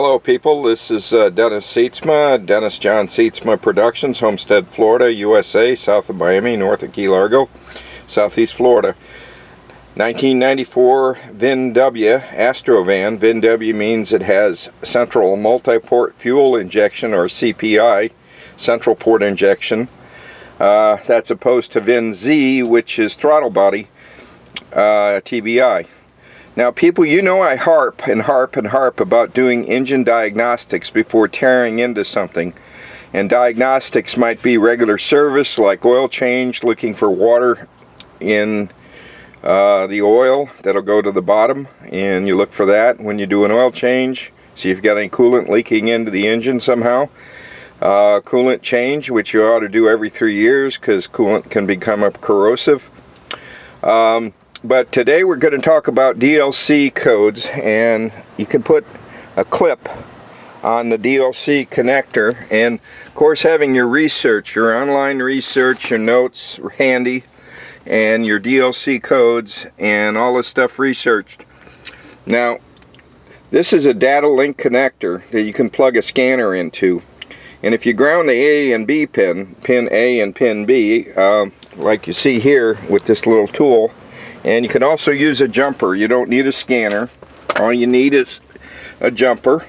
Hello people, this is Dennis Sietsma, Dennis John Sietsma Productions, Homestead, Florida, USA, south of Miami, north of Key Largo, southeast Florida. 1994 VIN-W Astro van. VIN-W means it has central multi-port fuel injection, or CPI, central port injection. That's opposed to VIN-Z, which is throttle body, TBI. Now people, you know I harp about doing engine diagnostics before tearing into something. And diagnostics might be regular service like oil change, looking for water in the oil that'll go to the bottom, and you look for that when you do an oil change. See if you've got any coolant leaking into the engine somehow. Coolant change, which you ought to do every 3 years because coolant can become corrosive. But today we're going to talk about DLC codes, and you can put a clip on the DLC connector, and of course having your research, your online research, your notes handy, and your DLC codes and all this stuff researched. Now this is a data link connector that you can plug a scanner into, and if you ground the A and B pin A and pin B, like you see here with this little tool. And you can also use a jumper. You don't need a scanner. All you need is a jumper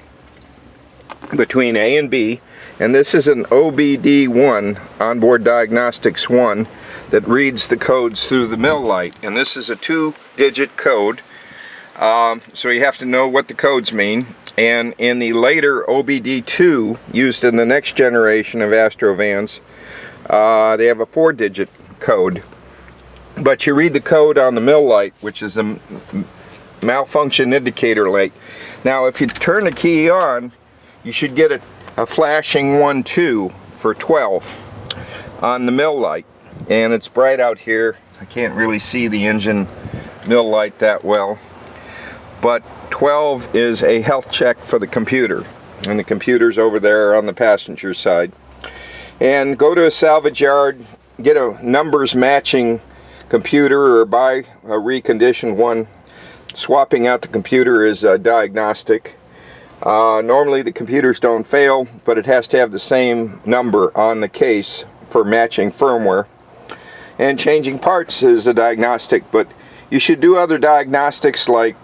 between A and B. And this is an OBD1, Onboard Diagnostics 1, that reads the codes through the mill light. And this is a 2-digit code. So you have to know what the codes mean. And in the later OBD2, used in the next generation of Astro vans, they have a 4-digit code. But you read the code on the mill light, which is a malfunction indicator light. Now if you turn the key on, you should get a flashing 1-2 for 12 on the mill light. And it's bright out here. I can't really see the engine mill light that well. But 12 is a health check for the computer. And the computer's over there on the passenger side. And go to a salvage yard, get a numbers matching computer, or buy a reconditioned one. Swapping out the computer is diagnostic. Normally the computers don't fail, but it has to have the same number on the case for matching firmware. And changing parts is a diagnostic, but you should do other diagnostics like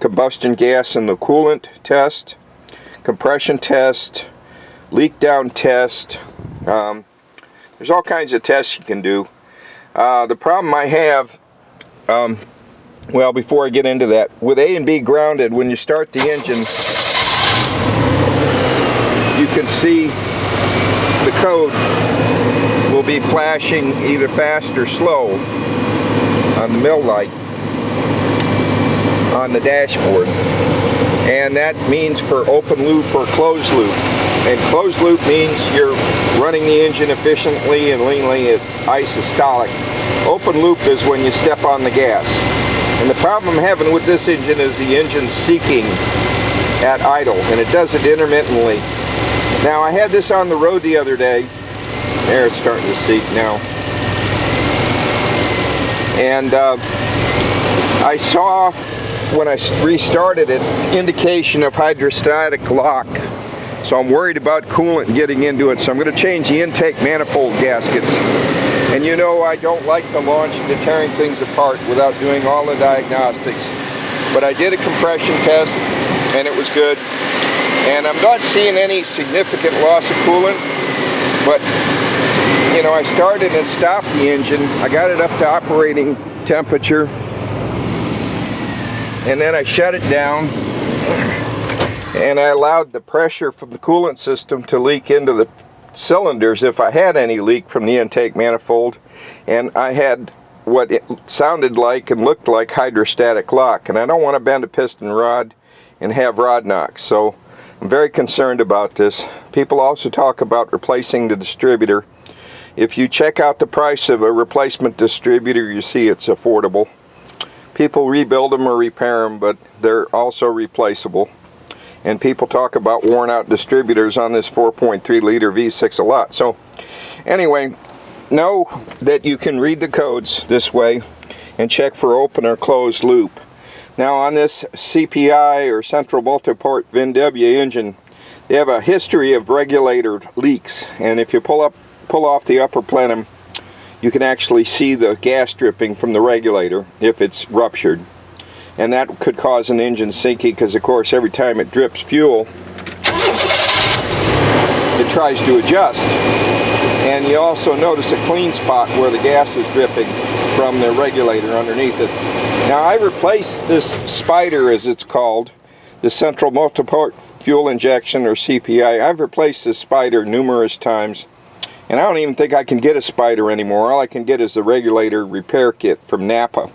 combustion gas in the coolant test, compression test, leak down test. There's all kinds of tests you can do. The problem I have, well, before I get into that, with A and B grounded, when you start the engine, you can see the code will be flashing either fast or slow on the mill light on the dashboard. And that means for open loop or closed loop. And closed loop means you're running the engine efficiently and leanly at isostolic. Open loop is when you step on the gas. And the problem I'm having with this engine is the engine seeking at idle, and it does it intermittently. Now I had this on the road the other day. There, it's starting to seek now. And I saw, when I restarted it, indication of hydrostatic lock. So I'm worried about coolant getting into it, so I'm going to change the intake manifold gaskets. And you know I don't like the launch into tearing things apart without doing all the diagnostics. But I did a compression test, and it was good. And I'm not seeing any significant loss of coolant. But, you know, I started and stopped the engine. I got it up to operating temperature. And then I shut it down. And I allowed the pressure from the coolant system to leak into the cylinders if I had any leak from the intake manifold. And I had what it sounded like and looked like hydrostatic lock. And I don't want to bend a piston rod and have rod knocks. So I'm very concerned about this. People also talk about replacing the distributor. If you check out the price of a replacement distributor, you see it's affordable. People rebuild them or repair them, but they're also replaceable. And people talk about worn out distributors on this 4.3 liter V6 a lot. So anyway, know that you can read the codes this way and check for open or closed loop. Now on this CPI or central multi-port VIN-W engine, they have a history of regulator leaks, and if you pull off the upper plenum, you can actually see the gas dripping from the regulator if it's ruptured, and that could cause an engine sinking, because of course every time it drips fuel it tries to adjust. And you also notice a clean spot where the gas is dripping from the regulator underneath it. Now I replaced this spider, as it's called, the central multi-port fuel injection, or CPI. I've replaced this spider numerous times, and I don't even think I can get a spider anymore. All I can get is the regulator repair kit from Napa.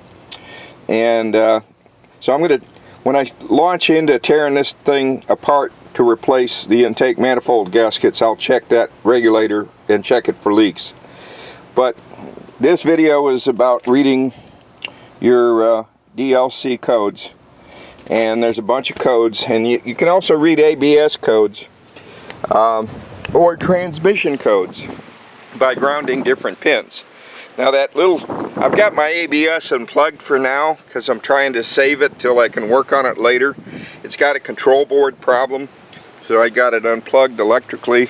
And so I'm going to, when I launch into tearing this thing apart to replace the intake manifold gaskets, I'll check that regulator and check it for leaks. But this video is about reading your DLC codes, and there's a bunch of codes, and you can also read ABS codes or transmission codes by grounding different pins. Now that little, I've got my ABS unplugged for now because I'm trying to save it till I can work on it later. It's got a control board problem, so I got it unplugged electrically,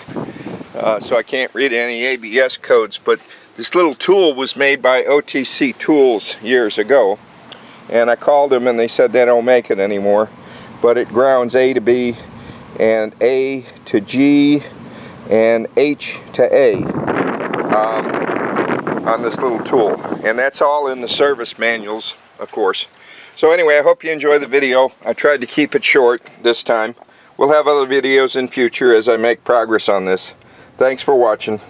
so I can't read any ABS codes. But this little tool was made by OTC Tools years ago, and I called them and they said they don't make it anymore, but it grounds A to B and A to G and H to A on this little tool, and that's all in the service manuals, of course. So anyway, I hope you enjoy the video. I tried to keep it short this time. We'll have other videos in future as I make progress on this. Thanks for watching.